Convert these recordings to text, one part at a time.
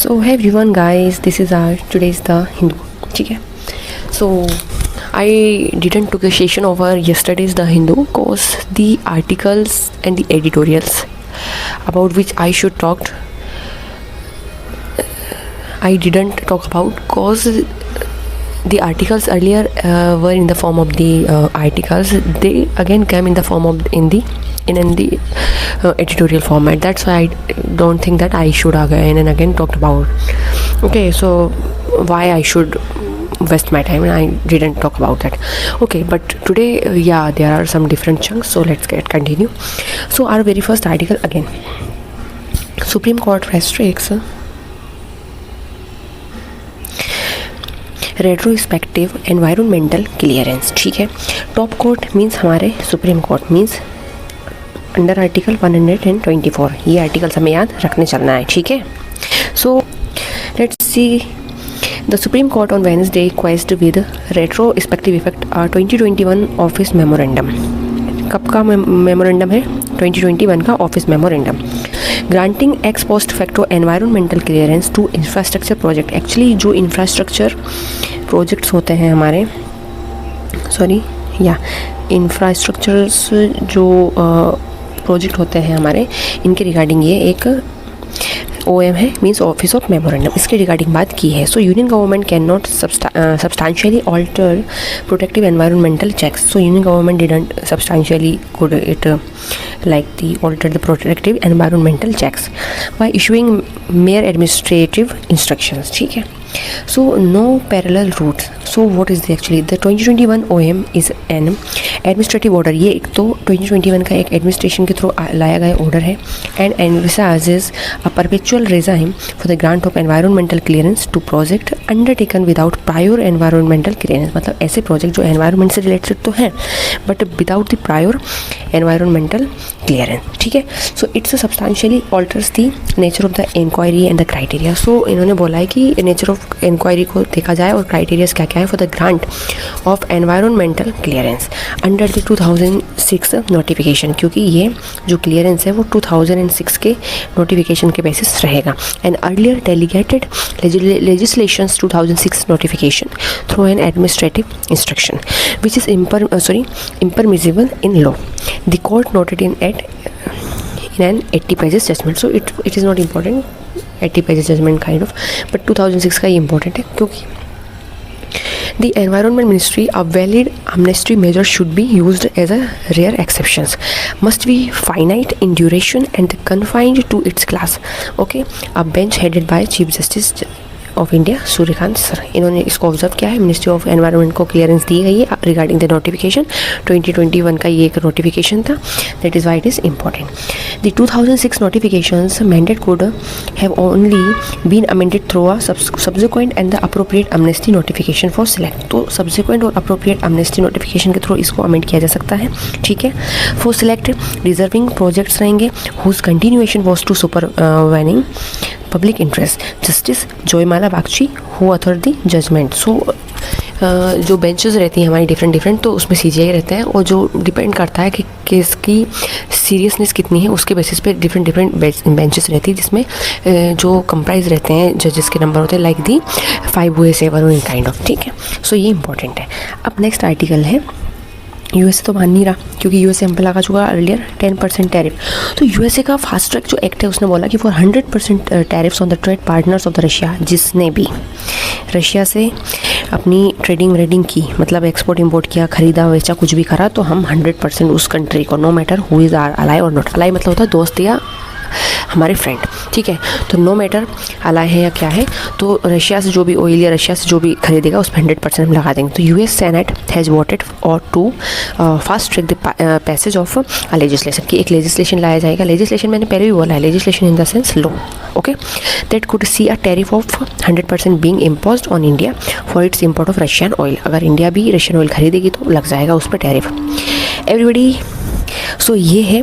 So hey everyone guys, this is our today's the Hindu. ठीक है. So I didn't took a session over yesterday's the Hindu cause the articles and the editorials about which I should talked I didn't talk about cause the articles earlier were in the form of the articles. They again came in the form of in the editorial format. That's why I don't think that I should again and again talked about. Okay, so why I should waste my time and I didn't talk about that. Okay, but today there are some different chunks, so let's continue. So our very first article again, Supreme Court restricts retrospective environmental clearance. ठीक है. Top court means हमारे supreme court means under article 124. ये articles हमें याद रखने चलना है. ठीक है. So let's see the supreme court on Wednesday quashed with retrospective effect 2021 office memorandum. कब का मेमोरेंडम है? 2021 का office memorandum. Granting ex post facto environmental clearance to infrastructure project. Actually जो इंफ्रास्ट्रक्चर प्रोजेक्ट्स होते हैं हमारे इंफ्रास्ट्रक्चर्स जो प्रोजेक्ट होते हैं हमारे, इनके रिगार्डिंग ये एक OM है, मीन्स ऑफिस ऑफ मेमोरेंडम. इसके रिगार्डिंग बात की है. So union government can not substantially alter protective environmental checks. So union government didn't substantially could it alter the protective environmental checks by issuing mere administrative instructions. ठीक है. So no parallel routes. So what is the 2021 OM is an administrative order. ये एक तो 2021 का एक administration के through लाया गया ऑर्डर है and envisages a perpetual regime for the grant of environmental clearance to project undertaken without prior environmental clearance. मतलब ऐसे प्रोजेक्ट जो एनवायरनमेंट से रिलेटेड तो हैं but without the prior environmental clearance. ठीक है. So its substantially alters the nature of the inquiry and the criteria. So इन्होंने बोला है कि नेचर ऑफ इंक्वायरी को देखा जाए और क्राइटेरियाज क्या क्या है for the grant of environmental clearance under the 2006 notification. क्योंकि ये जो क्लियरेंस है वो 2006 के नोटिफिकेशन के बेसिस रहेगा. And earlier delegated legislations 2006 notification through an administrative instruction which is impermissible in law. The court noted in an 80 pages judgment. So it is not important 80 pages judgment kind of, but 2006 का ये important है क्योंकि The Environment Ministry, a valid amnesty measure should be used as a rare exceptions, must be finite in duration and confined to its class. Okay, a bench headed by Chief Justice of India Suryakant sir, इन्होंने इसको observe किया है. Ministry of environment को clearance दी गई है regarding the notification. 2021 का ये एक नोटिफिकेशन था. That is why it is important. The 2006 notifications mandate could have only been amended through a subsequent and the appropriate amnesty notification for select. तो subsequent और appropriate amnesty notification के through इसको amend किया जा सकता है. ठीक है. फॉर सिलेक्ट रिजर्विंग प्रोजेक्ट्स रहेंगे whose continuation was to supervening public interest. Justice Joymala Bagchi who author the judgment. So जो बेंचेस रहती हैं हमारी डिफरेंट तो उसमें CJI रहते हैं और जो डिपेंड करता है कि केस की सीरियसनेस कितनी है उसके बेसिस पे डिफरेंट बेंचेस रहती है जिसमें जो कंप्राइज रहते हैं जजेस के नंबर होते हैं लाइक दी 5 हुए 7 हुए काइंड ऑफ. ठीक है. सो ये इंपॉर्टेंट है. अब नेक्स्ट आर्टिकल है USA तो मान नहीं रहा क्योंकि USA हम पे लगा चुका अर्लियर 10% टैरिफ. तो USA का फास्ट ट्रैक जो एक्ट है उसने बोला कि for 100% tariffs on the trade partners of the Russia, जिसने भी रशिया से अपनी ट्रेडिंग की मतलब एक्सपोर्ट इंपोर्ट किया, खरीदा बेचा कुछ भी करा, तो हम 100% उस कंट्री को no matter who is our ally और नॉट अलाई मतलब होता है दोस्त या हमारे फ्रेंड. ठीक है. तो नो मैटर अलाई है या क्या है, तो रशिया से जो भी ऑयल या रशिया से जो भी खरीदेगा उस पर 100% हम लगा देंगे. तो US सेनेट हैज़ वोटेड और to fast track the passage of a legislation कि एक लेजिस्लेशन लाया जाएगा. लेजिस्लेशन मैंने पहले भी बोला है, legislation in the sense law. Okay. That could see a tariff of 100% being imposed on India for its import of Russian oil. अगर इंडिया भी रशियन ऑयल खरीदेगी तो लग जाएगा उस पर टैरिफ. एवरीबडी. सो ये है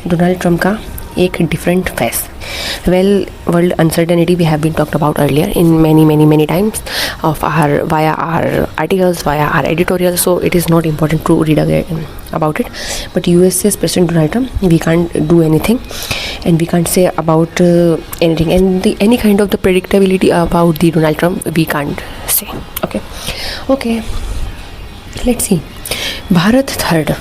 डोनाल्ड ट्रंप का एक different face. Well, world uncertainty we have been talked about earlier in many times of via our articles, via our editorials, so it is not important to read again about it. But USA's President Donald Trump, we can't do anything and we can't say about anything, and any kind of the predictability about the Donald Trump we can't say. Okay, let's see. Bharat third.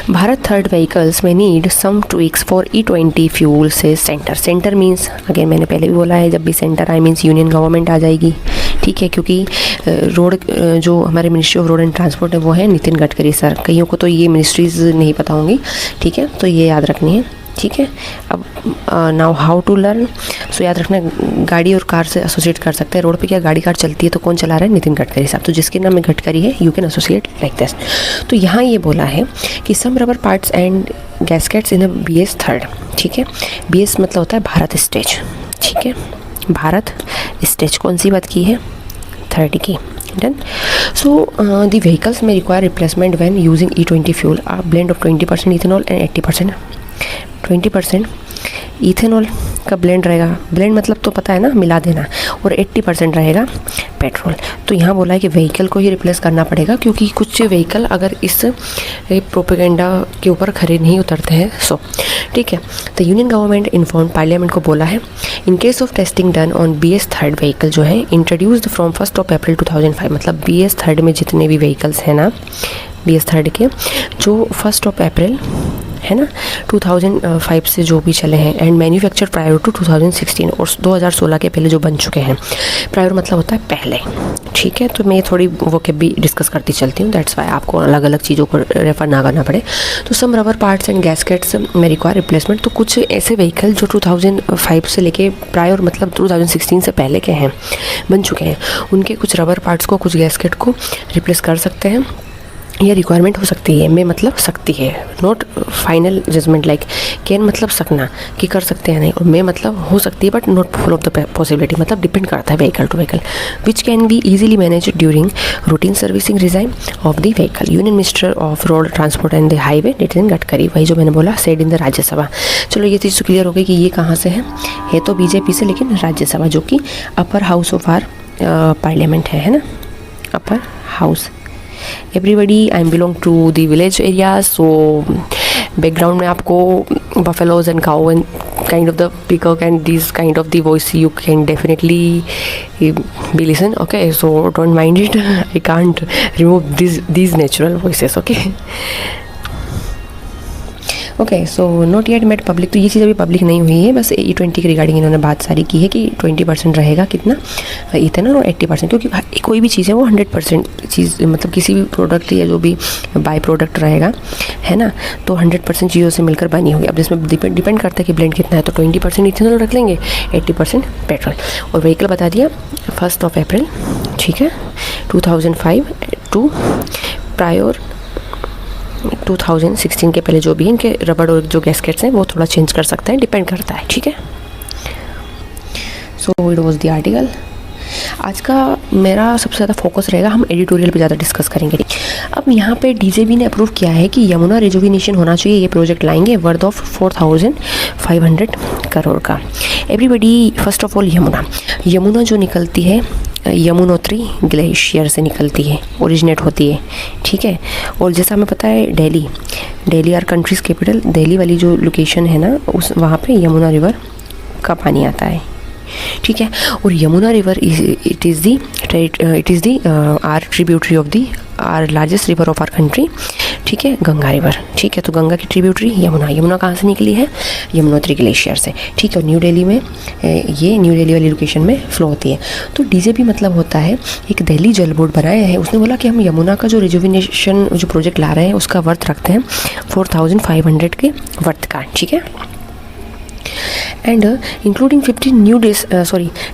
Bharat third vehicles may need some tweaks for E20 fuel, says Center. Center means, again मैंने पहले भी बोला है, जब भी centre I means union government आ जाएगी. ठीक है, क्योंकि रोड जो हमारे ministry of road and transport है वो है नितिन गडकरी सर. कईयों को तो ये मिनिस्ट्रीज़ नहीं पता होंगी. ठीक है, तो ये याद रखनी है. ठीक है, अब नाउ हाउ टू लर्न. सो याद रखना, गाड़ी और कार से एसोसिएट कर सकते हैं. रोड पे क्या गाड़ी कार चलती है तो कौन चला रहा है? नितिन गडकरी साहब. तो जिसके नाम में गडकरी है you can associate like this. तो यहाँ ये बोला है कि some rubber parts and gaskets in a BS third. ठीक है, BS मतलब होता है भारत स्टेज. ठीक है, भारत स्टेज कौन सी बात की है? थर्ड की. Done. So the vehicles may require replacement when using E20 fuel. A blend of 20% ethanol and 80% 20% ethanol का ब्लेंड रहेगा. ब्लेंड मतलब तो पता है ना, मिला देना. और 80% रहेगा पेट्रोल. तो यहाँ बोला है कि व्हीकल को ही रिप्लेस करना पड़ेगा, क्योंकि कुछ व्हीकल अगर इस प्रोपेगेंडा के ऊपर खड़े नहीं उतरते हैं. सो ठीक है, तो यूनियन गवर्नमेंट इन्फॉर्म पार्लियामेंट को बोला है, in case of testing done on BS third vehicle जो है इंट्रोड्यूस्ड फ्रॉम 1 अप्रैल 2005. मतलब BS थर्ड में जितने भी व्हीकल्स हैं ना, BS थर्ड के जो 1 अप्रैल है ना 2005 से जो भी चले हैं, एंड मैन्युफैक्चर प्रायर टू 2016, और 2016 के पहले जो बन चुके हैं. प्रायर मतलब होता है पहले. ठीक है, तो मैं थोड़ी वो के भी डिस्कस करती चलती हूँ. दैट्स वाई आपको अलग अलग चीज़ों को रेफर ना करना पड़े. तो सम रबर पार्ट्स एंड गैस्केट्स में रिक्वायर रिप्लेसमेंट. तो कुछ ऐसे व्हीकल जो 2005 से लेके प्रायर मतलब 2016 से पहले के हैं, बन चुके हैं, उनके कुछ रबर पार्ट्स को, कुछ गैस्केट को रिप्लेस कर सकते हैं. यह रिक्वायरमेंट हो सकती है. मैं मतलब सकती है, not final judgement. Like can मतलब सकना कि कर सकते हैं नहीं, और मैं मतलब हो सकती है but not full of the possibility. मतलब डिपेंड करता है vehicle to vehicle. Which can be easily manage during routine servicing resign of the vehicle. Union minister of road transport and the highway Nitin Gadkari. वही जो मैंने बोला, सेड इन द राज्यसभा. चलो ये चीज़ तो क्लियर हो गई कि ये कहाँ से है तो बीजेपी से, लेकिन राज्यसभा जो कि upper house of our parliament है ना, upper house. Everybody, I am belong to the village area. So background में आपको buffaloes and cow and kind of the peacock and this kind of the voice you can definitely be listen. Okay, so don't mind it. I can't remove these natural voices. Okay, so not yet made public. तो ये चीज़ अभी public नहीं हुई है, बस E20 के regarding इन्होंने बात सारी की है कि 20% रहेगा कितना इथेनॉल और 80%, क्योंकि कोई भी चीज़ है वो 100% चीज़, मतलब किसी भी प्रोडक्ट या जो भी बाई प्रोडक्ट रहेगा है ना, तो 100% चीज़ों से मिलकर बनी होगी. अब जिसमें डिपेंड करता है कि ब्लेंड कितना है, तो 20% इथेनॉल रख लेंगे, 80% पेट्रोल. और व्हीकल बता दिया 1 अप्रैल. ठीक है, 2005 टू प्रायर 2016 के पहले जो भी इनके रबड़ और जो गैस्केट्स हैं वो थोड़ा चेंज कर सकते हैं, डिपेंड करता है. ठीक है, so it was the article. आज का मेरा सबसे ज़्यादा फोकस रहेगा, हम एडिटोरियल पे ज़्यादा डिस्कस करेंगे. अब यहाँ पे DJB ने अप्रूव किया है कि यमुना रिजुविनेशन होना चाहिए. ये प्रोजेक्ट लाएंगे वर्थ ऑफ 4500 करोड़ का. Everybody, first of all Yamuna जो निकलती है यमुनोत्री ग्लेशियर से निकलती है, ओरिजिनेट होती है. ठीक है, और जैसा हमें पता है Delhi our country's capital. Delhi वाली जो लोकेशन है ना, उस वहाँ पे यमुना रिवर का पानी आता है. ठीक है, और Yamuna river it is the our tributary of the our largest river of our country. ठीक है, गंगा रिवर. ठीक है, तो गंगा की ट्रिब्यूटरी यमुना कहाँ से निकली है? यमुनोत्री ग्लेशियर से. ठीक है, और न्यू दिल्ली में ये न्यू दिल्ली वाली लोकेशन में फ्लो होती है. तो DJB मतलब होता है एक दिल्ली जल बोर्ड बनाया है. उसने बोला कि हम यमुना का जो रिजुविनेशन जो प्रोजेक्ट ला रहे हैं उसका वर्थ रखते हैं 4500 के वर्थ का. ठीक है, and including 15 new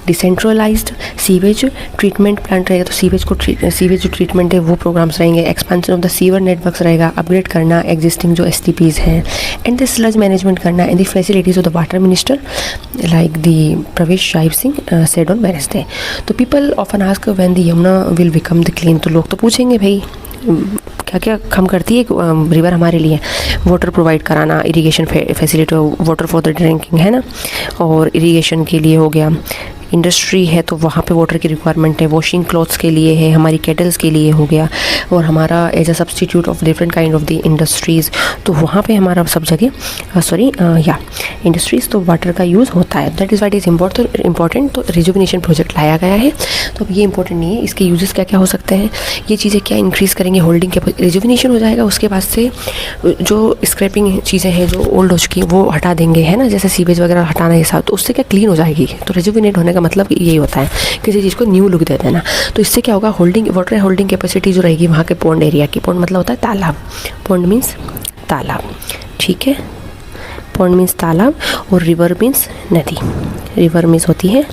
decentralised sewage treatment plant रहेगा. तो सीवेज जो ट्रीटमेंट है वो प्रोग्राम्स रहेंगे. Expansion of the sewer networks रहेगा, अपग्रेड करना एग्जिस्टिंग जो STPs हैं, एंड द स्लज मैनेजमेंट करना, and the facilities of the water minister like the Pravesh Sahib Singh said on Wednesday. तो people often ask when the Yamuna will become the clean. तो लोग तो पूछेंगे भाई क्या क्या काम करती है रिवर हमारे लिए? वाटर प्रोवाइड कराना, irrigation facility, water for the drinking, है ना, और इरिगेशन के लिए हो गया। इंडस्ट्री है तो वहाँ पे वाटर की रिक्वायरमेंट है, वॉशिंग क्लॉथ्स के लिए है, हमारी केटल्स के लिए हो गया, और हमारा as a substitute of different kind of the industries, तो वहाँ पे हमारा सब जगह इंडस्ट्रीज़, तो वाटर का यूज़ होता है। That is what is important. तो रिजुविनेशन प्रोजेक्ट लाया गया है। तो अब ये इंपॉर्टेंट नहीं है, इसके यूजेस क्या क्या हो सकते हैं, ये चीज़ें क्या इंक्रीज़ करेंगे होल्डिंग के, रिजुविनेशन हो जाएगा, उसके बाद से जो स्क्रैपिंग चीज़ें हैं जो ओल्ड हो चुकी हैं वो हटा देंगे, है ना, जैसे सीवेज वगैरह हटाना ये सब, तो उससे क्या क्लीन हो जाएगी। तो रिजुविनेट होने का मतलब यही होता है, किसी चीज़ को न्यू लुक दे देना। तो इससे क्या होगा, होल्डिंग वाटर होल्डिंग कैपेसिटी जो रहेगी वहाँ के पॉन्ड एरिया की, पॉन्ड मतलब होता है तालाब, पॉन्ड मीन्स तालाब, ठीक है, पॉन्ड मीन्स तालाब, और रिवर मीन्स नदी, रिवर मीन्स होती है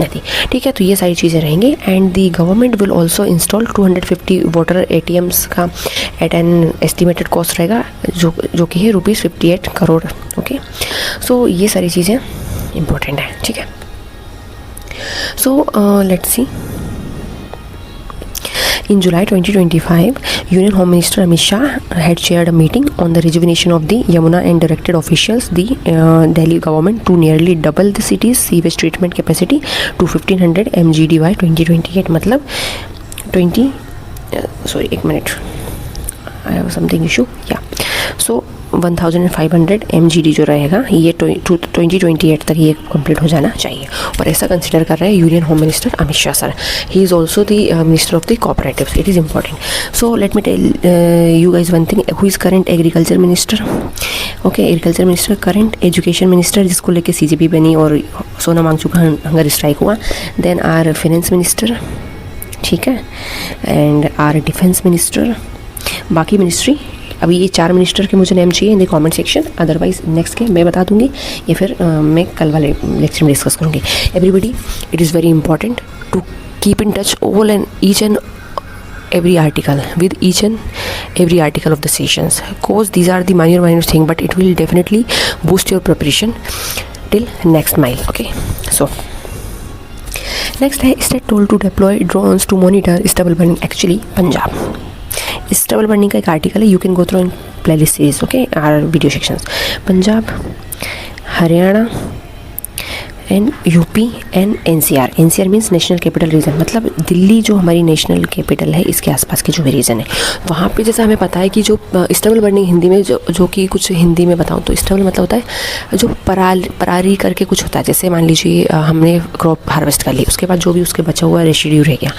नदी, ठीक है। तो ये सारी चीज़ें रहेंगी। And the government will also install 250 water ATMs का एट एन एस्टिमेटेड कॉस्ट रहेगा, जो कि है ₹58 करोड़। ओके, सो ये सारी चीज़ें इंपॉर्टेंट है, ठीक है। So let's see. In July 2025, Union Home Minister Amit Shah had chaired a meeting on the rejuvenation of the Yamuna and directed officials, the Delhi government, to nearly double the city's sewage treatment capacity to 1500 MGD by 2028. मतलब 1 minute, I have something issue. Yeah, so 1500 MGD जो रहेगा ये 2028 तक ये complete हो जाना चाहिए, और ऐसा कंसिडर कर रहे हैं union home minister Amit Shah sir. He is also the minister of the cooperatives. It is important. So let me tell you guys one thing, who is current agriculture minister? Okay, agriculture minister, current education minister जिसको लेके CJP बनी और सोनम वांगचुक का hunger strike हुआ। Then our finance minister, ठीक है, and our defence minister. बाकी ministry, अभी ये 4 मिनिस्टर के मुझे नेम चाहिए इन the comment section, otherwise next के मैं बता दूंगी, या फिर मैं कल वाले लेक्चर में डिस्कस करूँगी। Everybody, it is very important to keep in touch all and each and every article with each and every article of the sessions, cause these are the minor thing, but it will definitely boost your preparation till next mile. Okay, so next है state told to deploy drones to monitor stubble burning. Actually Punjab stubble burning का एक article है, you can go through in playlist series, okay, our video sections. Punjab, Haryana and UP and NCR। NCR means national capital region, मतलब दिल्ली जो हमारी national capital है इसके आसपास के जो भी रीजन है वहाँ पे, जैसा हमें पता है कि जो स्टबल बर्निंग हिंदी में जो कि कुछ हिंदी में बताऊँ तो स्टबल मतलब होता है जो पराली करके कुछ होता है, जैसे मान लीजिए हमने क्रॉप हार्वेस्ट कर ली, उसके बाद जो भी उसके बचा हुआ रेसिड्यू रह गया,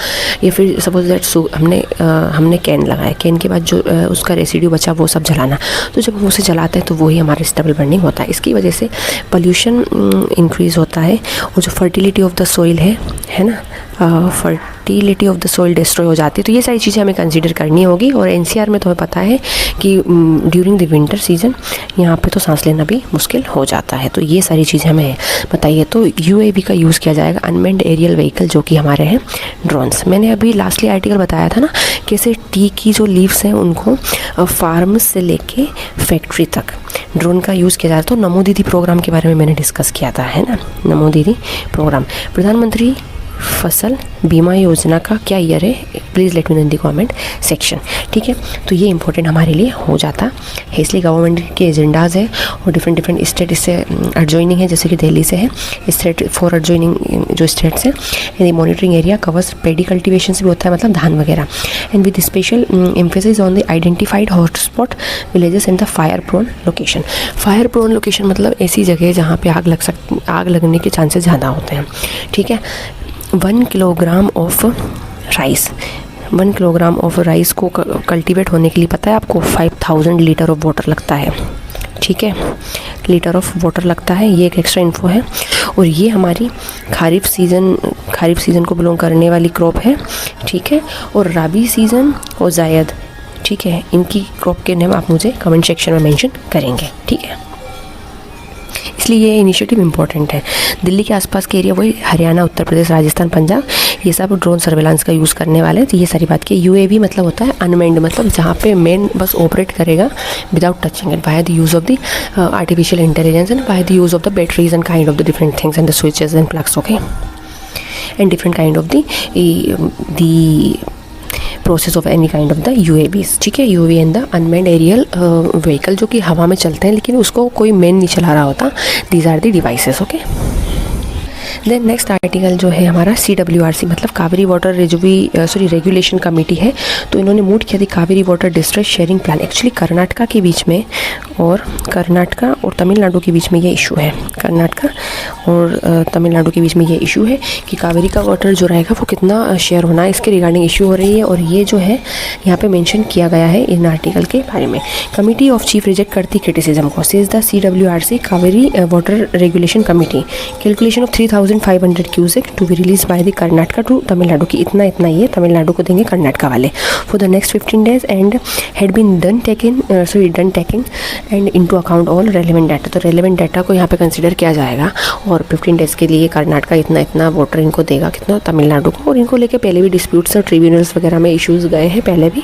या फिर सपोज दैट हमने कैन लगाया, कैन के बाद जो उसका रेसिड्यू बचा वो सब जलाना, तो जब हम उसे जलाते हैं तो वही हमारा स्टबल बर्निंग होता है। इसकी वजह से पोल्यूशन इंक्रीज़ होता है, और जो फर्टिलिटी ऑफ द सॉइल है ना, fertility of the soil destroy हो जाती है। तो ये सारी चीज़ें हमें कंसीडर करनी होगी। और NCR में तो हमें पता है कि ड्यूरिंग द विंटर सीजन यहाँ पे तो सांस लेना भी मुश्किल हो जाता है। तो ये सारी चीज़ें हमें बताइए। तो UAV का यूज़ किया जाएगा, अनमेंड एरियल व्हीकल, जो कि हमारे हैं ड्रोन्स। मैंने अभी लास्टली आर्टिकल बताया था ना, कैसे टी की जो लीव्स हैं उनको फार्म से लेके फैक्ट्री तक ड्रोन का यूज़ किया जाता है। तो नमो दीदी प्रोग्राम के बारे में मैंने डिस्कस किया था, है ना, नमो दीदी प्रोग्राम। प्रधानमंत्री फसल बीमा योजना का क्या ईयर है, please let me know in the comment section, ठीक है। तो ये इंपॉर्टेंट हमारे लिए हो जाता है, इसलिए गवर्नमेंट के एजेंडाज है और डिफरेंट स्टेट इससे एडजॉइनिंग है, जैसे कि दिल्ली से है स्टेट 4 एडजॉइनिंग जो स्टेट्स हैं। And monitoring area covers paddy cultivation भी होता है, मतलब धान वगैरह, and with special emphasis on the identified hotspot villages and the fire prone location. Fire prone location मतलब ऐसी जगह जहाँ पे आग लगने के चांसेस ज़्यादा होते हैं, ठीक है। 1 kilogram of rice 1 kilogram of rice को कल्टीवेट होने के लिए पता है आपको 5000 लीटर ऑफ वाटर लगता है, ठीक है, लीटर ऑफ वाटर लगता है। ये एक एक्स्ट्रा इन्फो है। और ये हमारी खरीफ सीज़न को बिलोंग करने वाली क्रॉप है, ठीक है। और राबी सीज़न और जायद, ठीक है, इनकी क्रॉप के नेम आप मुझे कमेंट सेक्शन में मेंशन करेंगे, ठीक है। इसलिए ये इनिशिएटिव इंपॉर्टेंट है। दिल्ली के आसपास के एरिया वही हरियाणा, उत्तर प्रदेश, राजस्थान, पंजाब, ये सब ड्रोन सर्वेलेंस का यूज़ करने वाले हैं। तो ये सारी बात की। UAV मतलब होता है अनमेंड, मतलब जहाँ पे मैन बस ऑपरेट करेगा without touching it, by the use of the artificial intelligence and by the use of the batteries and kind of the different things and the switches and plugs, okay, and different kind of the process of any kind of the UAVs, ठीक है, UAV and the unmanned aerial vehicle, जो कि हवा में चलते हैं लेकिन उसको कोई मैन नहीं चला रहा होता. These are the devices. Okay. Then next article जो है हमारा CWRC मतलब कावेरी वाटर रेगुलेशन कमेटी है. तो इन्होंने मूव किया थी Kaveri water district sharing plan. Actually Karnataka के बीच में और तमिलनाडु के बीच में ये इशू है. कर्नाटका और तमिलनाडु के बीच में ये इशू है कि कावेरी का वाटर जो रहेगा वो कितना शेयर होना है, इसके रिगार्डिंग इशू हो रही है. और ये जो है यहाँ पे मेंशन किया गया है इन आर्टिकल के बारे में. कमिटी ऑफ चीफ रिजेक्ट करती क्रिटिसिज्म को. Says the CWRC Cauvery water regulation committee calculation of 3,500 cusec to be release by the Karnataka to Tamil Nadu की. इतना ये तमिलनाडु को देंगे कर्नाटका वाले for the next 15 days and had been done taking and into account all relevant data. तो relevant data को यहाँ पे कंसिडर किया जाएगा और 15 days के लिए कर्नाटका इतना वाटर इनको देगा, कितना तमिलनाडु को. और इनको लेके पहले भी डिस्प्यूट्स और ट्रिब्यूनल्स वगैरह में इश्यूज़ गए हैं पहले भी.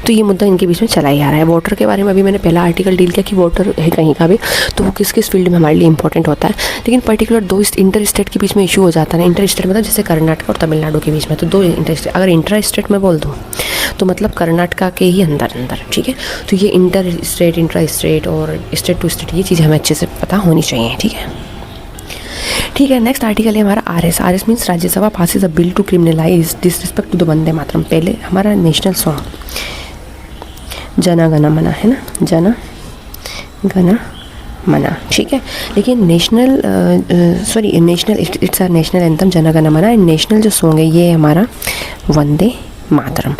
तो ये मुद्दा इनके बीच में चला ही आ रहा है. वाटर के बारे में अभी मैंने पहला आर्टिकल डील किया कि वाटर है कहीं का भी तो वो किस किस फील्ड में हमारे लिए इंपॉर्टेंट होता है. लेकिन पर्टिकुलर दो इंटर स्टेट के बीच में इशू हो जाता है ना. इंटर स्टेट मतलब जैसे कर्नाटक और तमिलनाडु के बीच में, तो दो इंटर स्टेट. अगर इंटर स्टेट में बोल दूँ तो मतलब कर्नाटका के ही अंदर, ठीक है. तो ये इंटर स्टेट और स्टेट टू स्टेट ये चीज़ हमें अच्छे से पता होनी चाहिए. ठीक है. नेक्स्ट आर्टिकल है हमारा RS means Rajya Sabha passes a bill to criminalize disrespect to the Vande Mataram. पहले हमारा नेशनल सॉन्ग जन गण मन है ना, जन गण मना, ठीक है. लेकिन national its our national anthem Jana Gana मन एंड नेशनल जो सॉन्ग है ये हमारा वंदे मातरम.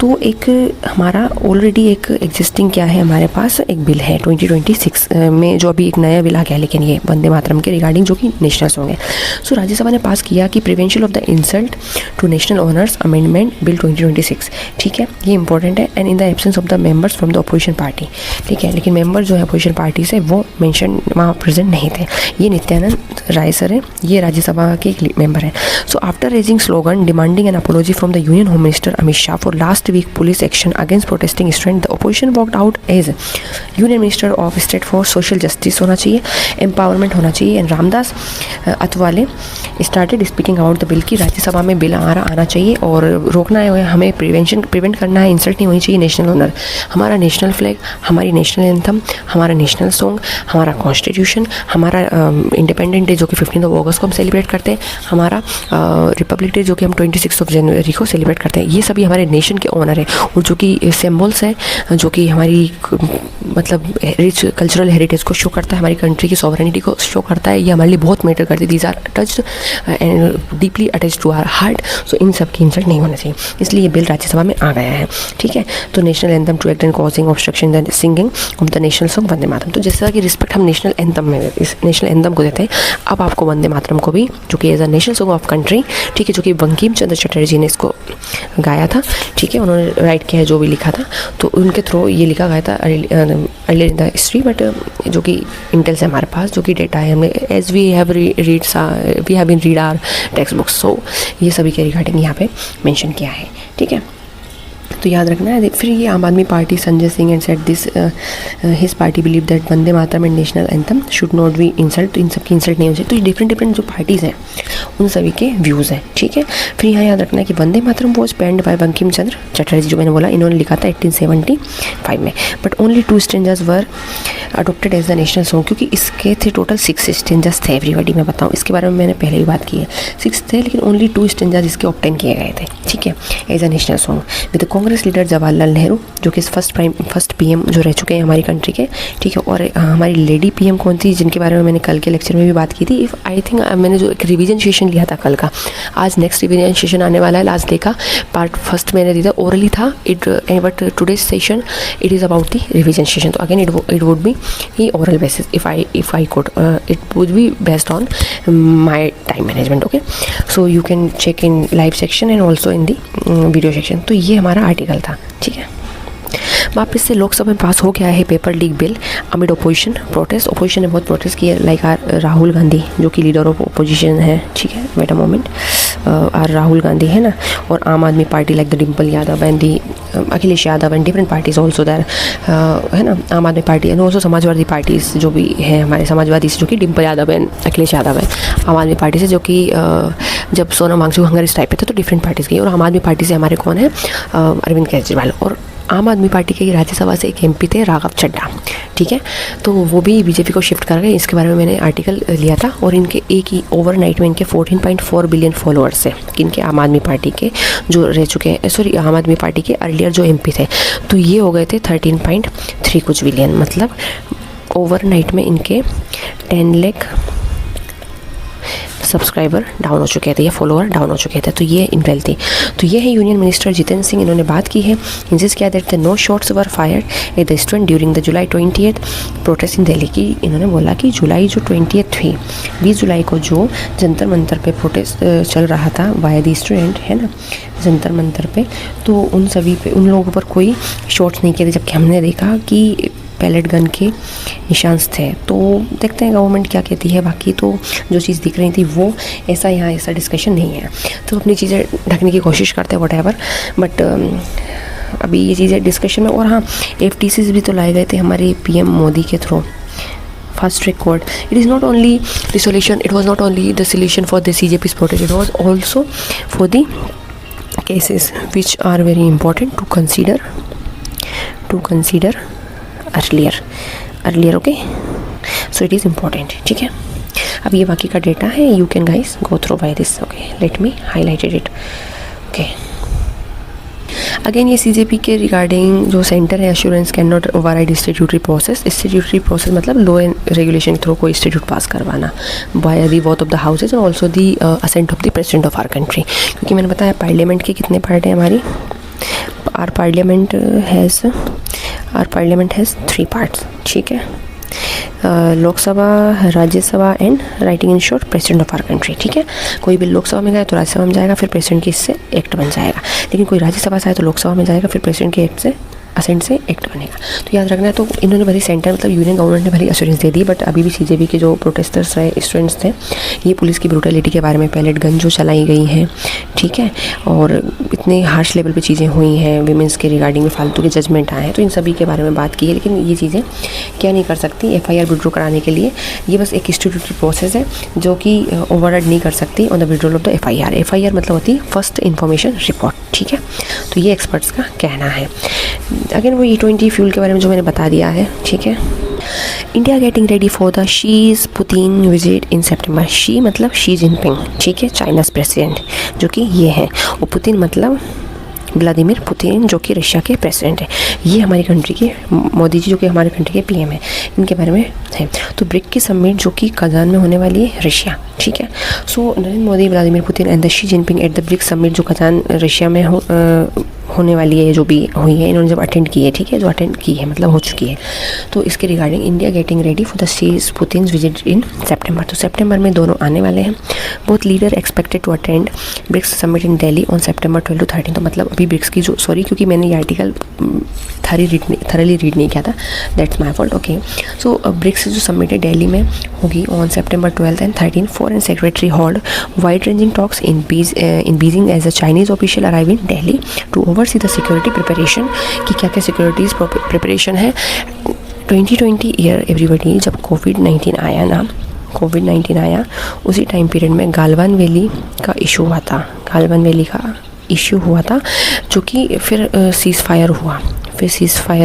तो एक हमारा ऑलरेडी एक एग्जिस्टिंग क्या है हमारे पास एक बिल है 2026 में जो अभी एक नया बिल आ गया, लेकिन ये वंदे मातरम के रिगार्डिंग जो कि नेशनल सॉन्ग है. सो राज्यसभा ने पास किया कि prevention of the insult to national honours amendment bill 2026, ठीक है. ये इंपॉर्टेंट है. And in the absence of the members from the opposition party, ठीक है. लेकिन मेंबर जो है अपोजिशन पार्टी से वो मेंशन वहाँ प्रेजेंट नहीं थे. ये नित्यानंद राय सर है, ये राज्यसभा के मेंबर हैं. So after raising slogan demanding an apology from the union home minister Amit Shah for last week police action against protesting students, the opposition walked out as Union Minister of State for Social Justice होना चाहिए, empowerment होना चाहिए. And Ramdas Athawale started speaking about the bill की राज्यसभा में bill आना चाहिए और रोकना है हमें, प्रिवेंट करना है, इंसल्ट नहीं होनी चाहिए नेशनल ऑनर. हमारा नेशनल फ्लैग, हमारी नेशनल एंथम, हमारा नेशनल सॉन्ग, हमारा कॉन्स्टिट्यूशन, हमारा इंडिपेंडेंट डे जो कि 15 अगस्त को हम सेलिब्रेट करते हैं, हमारा रिपब्लिक डे जो कि हम 26 जनवरी को सेलिब्रेट करते हैं. ये सभी हमारे नेशन के ऑनर है और जो कि सिम्बल्स है, जो कि हमारी मतलब रिच कल्चरल हेरिटेज को शो करता है, हमारी कंट्री की सॉवरेनिटी को शो करता है. ये हमारे लिए बहुत मैटर करती है. These are touched and deeply attached to our heart. So इन सब की इंसल्ट नहीं होना चाहिए, इसलिए ये बिल राज्यसभा में आ गया है, ठीक है. तो national anthem to act and causing obstruction the singing of the national song Vande Mataram. तो जैसा कि रिस्पेक्ट हम नेशनल एंथम में इस नेशनल एंथम को देते हैं, अब आपको वंदे मातरम को भी, जो कि as a national song of country, ठीक है, जो कि बंकिम चंद्र चटर्जी ने इसको गाया था, ठीक है, उन्होंने राइट किया है जो भी लिखा था, तो उनके थ्रू ये लिखा गया था early in the history. But जो कि इंटेल से हमारे पास जो कि डेटा है, हमें as we have been read our text books. So ये सभी के रिगार्डिंग यहाँ पे मेंशन किया है, ठीक है. तो याद रखना है. फिर ये आम Aadmi party Sanjay Singh and set this his party believe that Vande Mataram and national anthem should not be insult. तो इन सब की इंसल्ट नहीं होनी चाहिए. तो ये डिफरेंट जो पार्टीज़ हैं उन सभी के व्यूज़ हैं, ठीक है. फिर यहाँ याद रखना है कि Vande Mataram was penned by Bankim Chandra Chatterjee, जो मैंने बोला इन्होंने लिखा था 1875 में. But only 2 stanzas were adopted as the national song, क्योंकि इसके थे टोटल 6 स्टेंजर्स थे. एवरीबडी मैं बताऊँ इसके बारे में मैंने पहले भी बात की है. 6 थे लेकिन ओनली 2 स्टेंजर्स इसके ऑब्टेन किए गए थे, ठीक है, as a national song. With Congress leader Jawaharlal Nehru जो कि फर्स्ट PM जो रह चुके हैं हमारी कंट्री के, ठीक है. और हमारी लेडी PM कौन थी, जिनके बारे में मैंने कल के लेक्चर में भी बात की थी. आई थिंक मैंने जो एक रिवीजन सेशन लिया था कल का, आज नेक्स्ट रिवीजन सेशन आने वाला है. लास्ट डे का पार्ट फर्स्ट मैंने दिया था, ओरली था it, but today's session it is about the revision session. तो again it would be the oral basis if I could, it would be based on my time management. Okay, so you can check in live section and also in the video section. तो ये हमारा article था, ठीक है. वापस से लोकसभा में पास हो गया है paper leak bill amid opposition protest. Opposition ने बहुत प्रोटेस्ट किया, लाइक आर राहुल गांधी जो कि लीडर ऑफ ओपोजिशन है, ठीक है, wait a moment, our Rahul Gandhi है ना, और Aam Aadmi Party like the Dimple Yadav and the Akhilesh Yadav and different parties also there, है ना, Aam Aadmi Party and also Samajwadi parties जो भी है हमारे समाजवादी से, जो कि डिम्पल यादव है, अखिलेश यादव है, आम आदमी पार्टी से, जो कि जब सोनम वांगचुक हंगर इस टाइप पे थे तो डिफरेंट पार्टीज गई। और आम आदमी पार्टी से हमारे कौन है, अरविंद केजरीवाल। और आम आदमी पार्टी के राज्यसभा से एक एमपी थे राघव चड्ढा, ठीक है, तो वो भी बीजेपी को शिफ्ट कर गए। इसके बारे में मैंने आर्टिकल लिया था। और इनके एक ही ओवरनाइट में इनके 14.4 बिलियन फॉलोअर्स हैं, किनके, आम आदमी पार्टी के जो रह चुके हैं, सॉरी आम आदमी पार्टी के अर्लियर जो एमपी थे, तो ये हो गए थे 13.3 कुछ बिलियन, मतलब ओवरनाइट में इनके 10 लाख सब्सक्राइबर डाउन हो चुके थे या फॉलोअर डाउन हो चुके थे। तो ये इनवेल थी। तो ये है यूनियन मिनिस्टर जितेंद्र सिंह, इन्होंने बात की है। इंसिस्ट किया that no shots were fired at the student during the July 20th protest in Delhi की। इन्होंने बोला कि जुलाई जो 20th थी, 20 जुलाई को जो जंतर मंतर पे प्रोटेस्ट चल रहा था बाय द स्टूडेंट, है ना, जंतर मंतर पे, तो उन सभी पे, उन लोगों पर कोई शॉट्स नहीं किए थे, जबकि हमने देखा कि पैलेट गन के निशान थे। तो देखते हैं गवर्नमेंट क्या कहती है। बाकी तो जो चीज़ दिख रही थी वो ऐसा, यहाँ ऐसा डिस्कशन नहीं है, तो अपनी चीज़ें ढकने की कोशिश करते हैं व्हाटएवर, बट अभी ये चीज़ें डिस्कशन में। और हाँ, FTCs भी तो लाए गए थे हमारे PM मोदी के through, fast track court. It is not only the solution, it was not only the solution for the CJP's protest, it was also for the cases which are very important to consider earlier, okay, so it is important, ठीक है। अब ये बाकी का data है, you can guys go through by this, okay, let me highlighted it, okay। Again ये CJP के regarding जो सेंटर है, assurance can not override statutory process. Statutory process मतलब लॉ एंड रेगुलेशन के थ्रू कोई स्टैट्यूट पास करवाना by the vote of the houses और also the assent of the president of our country. क्योंकि मैंने बताया पार्लियामेंट के कितने पार्ट हैं हमारी, आर पार्लियामेंट हैज़ 3 पार्ट्स, ठीक है, Lok Sabha, Rajya Sabha and writing in short president of our country, ठीक है। कोई बिल लोकसभा में गया तो राज्यसभा में जाएगा, फिर प्रेसिडेंट के इससे एक्ट बन जाएगा। लेकिन कोई राज्यसभा से आए तो लोकसभा में जाएगा, फिर प्रेसिडेंट के एक्ट से असेंट से एक्ट बनेगा। तो याद रखना है। तो इन्होंने भली सेंटर मतलब यूनियन गवर्नमेंट ने भली एश्योरेंस दे दी, बट अभी भी CJP के जो प्रोटेस्टर्स रहे, स्टूडेंट्स थे, ये पुलिस की ब्रूटलिटी के बारे में, पैलेट गन जो चलाई गई हैं, ठीक है, और इतने हार्श लेवल पे चीज़ें हुई हैं, विमेंस के रिगार्डिंग में फालतू के जजमेंट आए हैं, तो इन सभी के बारे में बात की है। लेकिन ये चीज़ें क्या नहीं कर सकती FIR विड्रॉ कराने के लिए, ये बस एक स्टैट्यूटरी प्रोसेस है जो कि ओवरराइड नहीं कर सकती on the withdrawal of the FIR। FIR मतलब होती है फर्स्ट इन्फॉर्मेशन रिपोर्ट, ठीक है। तो ये एक्सपर्ट्स का कहना है। अगेन वो E20 फ्यूल के बारे में जो मैंने बता दिया है, ठीक है। India getting ready for the Xi Putin visit in September. She मतलब शी जिनपिंग, ठीक है, चाइनाज प्रेसिडेंट, जो कि ये है, और पुतिन मतलब व्लादिमीर पुतिन, जो कि रशिया के प्रेसिडेंट है। ये हमारी कंट्री के मोदी जी, जो कि हमारे कंट्री के PM है, इनके बारे में है। तो ब्रिक की समिट जो कि कजान में होने वाली है, रशिया, ठीक है। So Narendra Modi, Vladimir Putin and the Xi Jinping at the BRIC summit जो कजान रशिया में होने वाली है, जो भी हुई है, इन्होंने जब अटेंड की है, ठीक है, जो अटेंड की है मतलब हो चुकी है। तो इसके regarding India getting ready for the Xi Putin visit in September. तो सेप्टेम्बर में दोनों आने वाले हैं। Both leader expected to attend BRICS summit in Delhi on September 12 to 13। तो मतलब अभी ब्रिक्स की जो, सॉरी क्योंकि मैंने ये आर्टिकल थरली रीड नहीं किया था, that's my fault, okay. So BRICS जो समिट है दिल्ली में होगी on September 12 and 13। Foreign secretary hold wide ranging talks in Beijing as a Chinese official arrive in Delhi to oversee the security preparation, कि क्या क्या सिक्योरिटीज़ प्रिपरेशन है। 2020 year everybody, जब कोविड-19 आया उसी टाइम पीरियड में गालवान वैली का इशू हुआ था, जो कि फिर सीज़ फायर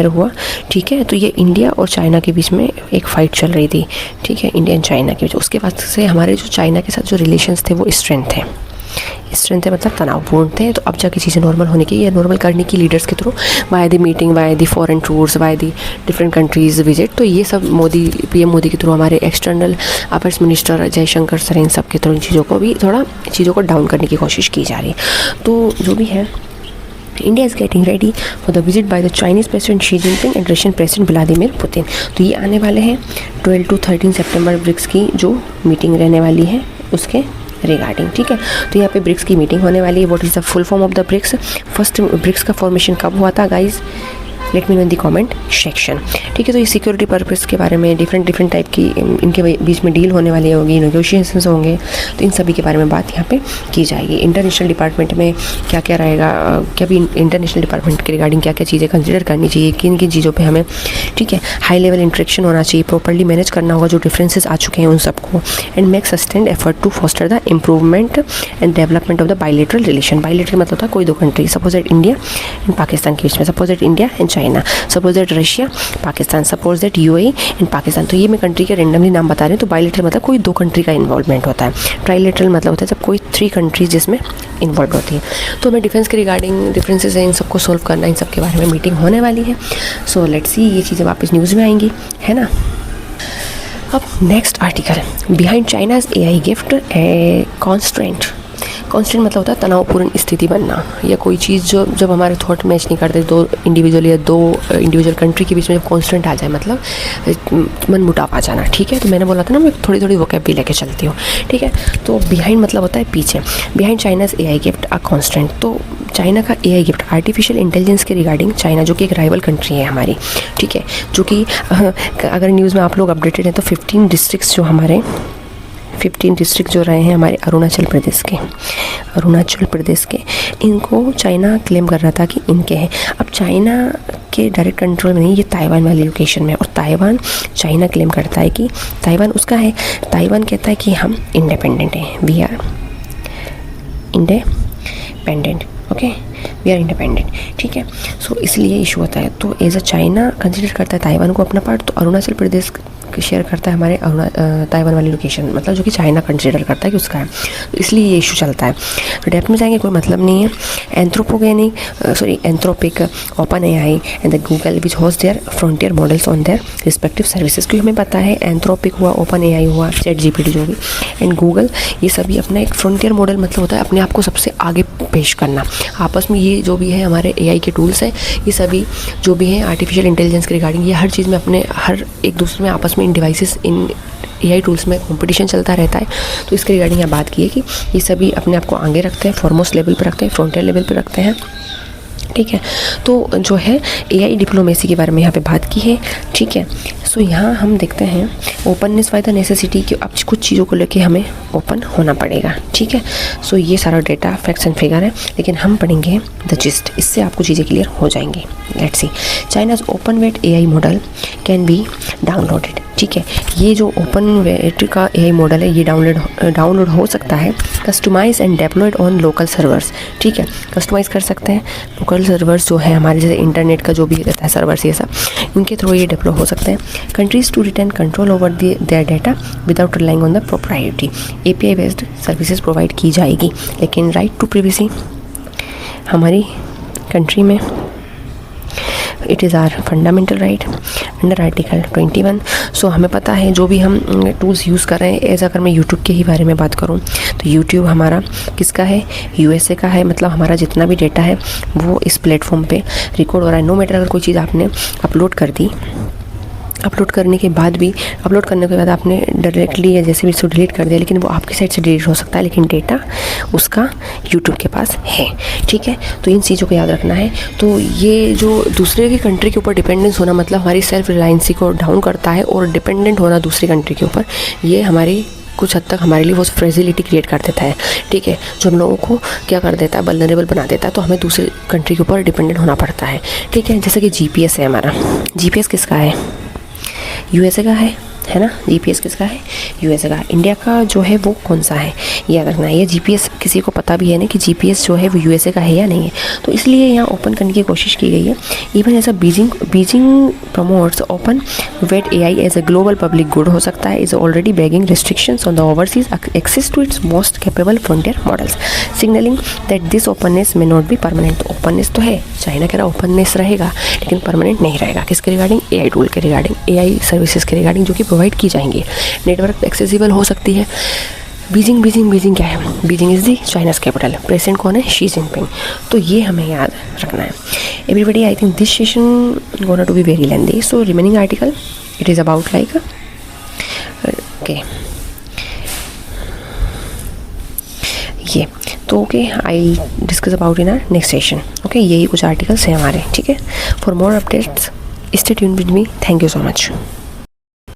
हुआ, ठीक है। तो ये इंडिया और चाइना के बीच में एक फ़ाइट चल रही थी, ठीक है, इंडिया एंड चाइना के बीच। उसके बाद से हमारे जो चाइना के साथ जो रिलेशंस थे वो स्ट्रेंथ थे मतलब तनावपूर्ण थे। तो अब जाके चीज़ें नॉर्मल होने की या नॉर्मल करने की लीडर्स के through, by the meeting, by the foreign tours, by the different countries visit. तो ये सब PM मोदी के थ्रू, हमारे external affairs minister Jaishankar sir, इन सब के थ्रू इन चीज़ों को डाउन करने की कोशिश की जा रही है। तो जो भी है, India is getting ready for the visit by the Chinese president Xi Jinping and Russian president Vladimir Putin. तो ये आने वाले हैं 12 to 13 सितंबर ब्रिक्स की जो मीटिंग रहने वाली है उसके रिगार्डिंग, ठीक है। तो यहाँ पे ब्रिक्स की मीटिंग होने वाली है। What is the full form of the BRICS? First BRICS का फॉर्मेशन कब हुआ था guys? Let me know in the comment section. ठीक है, तो ये सिक्योरिटी पर्पस के बारे में डिफरेंट टाइप की इनके बीच में डील होने वाली होगी, नेगोशिएशंस होंगे, तो इन सभी के बारे में बात यहाँ पे की जाएगी। इंटरनेशनल डिपार्टमेंट में क्या क्या रहेगा, क्या भी इंटरनेशनल डिपार्टमेंट के रिगार्डिंग क्या क्या चीज़ें कंसिडर करनी चाहिए, किन किन चीज़ों पे हमें, ठीक है, हाई लेवल इंटरेक्शन होना चाहिए, प्रॉपर्ली मैनेज करना होगा जो डिफरेंसेस आ चुके हैं उन सबको, and make sustained effort to foster the improvement and development of the bilateral relation. Bilateral मतलब होता है कोई दो country, suppose that India and Pakistan के बीच में, suppose that India and China, suppose that Russia Pakistan, suppose that UAE and Pakistan. तो ये मैं कंट्री के रेंडमली नाम बता रहे हैं। तो बायलैटरल मतलब कोई दो कंट्री का इन्वॉल्वमेंट होता है। ट्राइलैटरल मतलब होता है जब कोई 3 कंट्रीज जिसमें इन्वॉल्व होती है। तो हमें डिफेंस के रिगार्डिंग डिफरेंसेस हैं, इन सबको सोल्व करना, इन सब के बारे में मीटिंग होने वाली है। सो लेट्स सी, ये चीज़ें वापस न्यूज़ में आएंगी, है ना। अब next article, behind China's AI gift a constraint. Constant मतलब होता है तनावपूर्ण स्थिति बनना, या कोई चीज़ जो जब हमारे थॉट मैच नहीं करते, दो इंडिविजुअल या दो इंडिविजुअल कंट्री के बीच में जब कॉन्स्टेंट आ जाए, मतलब मन मुटाव आ जाना। ठीक है, तो मैंने बोला था ना मैं थोड़ी थोड़ी वोकैब भी लेके चलती हूँ। ठीक है, तो बिहाइंड मतलब होता है पीछे, behind China's AI gift a constant. तो चाइना का एआई गिफ्ट आर्टिफिशियल इंटेलिजेंस के रिगार्डिंग, चाइना जो कि एक राइवल कंट्री है हमारी, ठीक है, जो कि अगर न्यूज़ में आप लोग अपडेटेड हैं तो 15 डिस्ट्रिक्ट्स जो हमारे 15 डिस्ट्रिक्ट जो रहे हैं हमारे अरुणाचल प्रदेश के, इनको चाइना क्लेम कर रहा था कि इनके हैं। अब चाइना के डायरेक्ट कंट्रोल में नहीं, ये ताइवान वाली लोकेशन में, और ताइवान चाइना क्लेम करता है कि ताइवान उसका है। ताइवान कहता है कि हम इंडिपेंडेंट हैं, we are independent, okay, we are independent. ठीक है, सो इसलिए इशू होता है। तो एज अ चाइना कंसिडर करता है ताइवान को अपना पार्ट, तो अरुणाचल प्रदेश शेयर करता है हमारे ताइवान वाली लोकेशन, मतलब जो कि चाइना कंसिडर करता है कि उसका है, तो इसलिए ये इशू चलता है। तो डेप्थ में जाएंगे, कोई मतलब नहीं है। Anthropic, open AI and the Google which host their frontier models on their respective services. क्योंकि हमें पता है एंथ्रोपिक हुआ, ओपन एआई हुआ, चैट जीपीटी जो भी, एंड गूगल, ये सभी अपना एक फ्रंटियर मॉडल मतलब होता है अपने आप को सबसे आगे पेश करना। आपस में ये जो भी है हमारे एआई के टूल्स हैं, ये सभी जो भी हैं आर्टिफिशियल इंटेलिजेंस के रिगार्डिंग, ये हर चीज़ में अपने हर एक दूसरे में आपस में इन डिवाइसेस, इन एआई टूल्स में कंपटीशन चलता रहता है। तो इसके रिगार्डिंग यहाँ बात की है कि ये सभी अपने आप को आगे रखते हैं, फॉरमोस्ट लेवल पर रखते हैं, फ्रंटियर लेवल पर रखते हैं। ठीक है, तो जो है एआई डिप्लोमेसी के बारे में यहाँ पे बात की है। ठीक है, सो यहाँ हम देखते हैं ओपननेस बाय द नेसेसिटी, कि अब कुछ चीज़ों को लेके हमें ओपन होना पड़ेगा। ठीक है, सो ये सारा डेटा फैक्ट्स एंड फिगर है, लेकिन हम पढ़ेंगे द जिस्ट, इससे आपको चीज़ें क्लियर हो जाएंगी। Let's see, China's open weight AI model can be downloaded. ठीक है, ये जो ओपन वेट का एआई मॉडल है ये डाउनलोड हो सकता है, customize and deployed on local servers. ठीक है, कस्टमाइज़ कर सकते हैं लोकल सर्वर्स जो है हमारे, जैसे इंटरनेट का जो भी रहता है सर्वर्स, ये सब इनके थ्रू ये डेवलप हो सकते हैं। Countries to retain control over their data without relying on the proprietary. API based services provide की जाएगी, लेकिन राइट टू प्राइवेसी हमारी कंट्री में it is our fundamental right under article 21। So हमें पता है जो भी हम टूल्स यूज़ कर रहे हैं, एज अगर मैं यूट्यूब के ही बारे में बात करूं तो यूट्यूब हमारा किसका है, यूएसए का है। मतलब हमारा जितना भी डेटा है वो इस प्लेटफॉर्म पे रिकॉर्ड हो रहा है। नो मैटर अगर कोई चीज़ आपने अपलोड कर दी, अपलोड करने के बाद आपने डायरेक्टली या जैसे भी इसको डिलीट कर दिया, लेकिन वो आपकी साइड से डिलीट हो सकता है, लेकिन डेटा उसका यूट्यूब के पास है। ठीक है, तो इन चीज़ों को याद रखना है। तो ये जो दूसरे की कंट्री के ऊपर डिपेंडेंस होना मतलब हमारी सेल्फ रिलायंसी को डाउन करता है, और डिपेंडेंट होना दूसरी कंट्री के ऊपर, ये हमारी कुछ हद तक हमारे लिए वो फ्रेजिलिटी क्रिएट कर देता है। ठीक है, जो हम लोगों को क्या कर देता है, वल्नरेबल बना देता है, तो हमें दूसरी कंट्री के ऊपर डिपेंडेंट होना पड़ता है। ठीक है, जैसे कि जीपीएस है हमारा, जीपीएस किसका है, यूएसए का है ना। जीपीएस किसका है, यूएसए का। इंडिया का जो है वो कौन सा है, याद रखना है। ये जीपीएस किसी को पता भी है ना कि जीपीएस जो है वो यूएसए का है या नहीं है, तो इसलिए यहाँ ओपन करने की कोशिश की गई है। इवन ऐसा Beijing promotes open weight AI as a global public good हो सकता है, is already bagging restrictions on the overseas access to its most capable frontier models, signalling that this openness may not be permanent. तो openness तो है, China कह रहा openness रहेगा, लेकिन परमानेंट नहीं रहेगा। किसके रिगार्डिंग, एआई टूल के रिगार्डिंग, एआई सर्विसेज के रिगार्डिंग, जो कि प्रोवाइड की जाएंगी। नेटवर्क एक्सेसिबल हो सकती है। बीजिंग क्या है, Beijing is the China's capital. President कौन है, शी जिनपिंग। तो ये हमें याद रखना है। Everybody, I think this session gonna to be very lengthy, so remaining article it is about like okay, ये तो okay, I discuss about in our next session. Okay, यही कुछ आर्टिकल्स हैं हमारे. ठीक है, for more updates stay tuned with me. Thank you so much.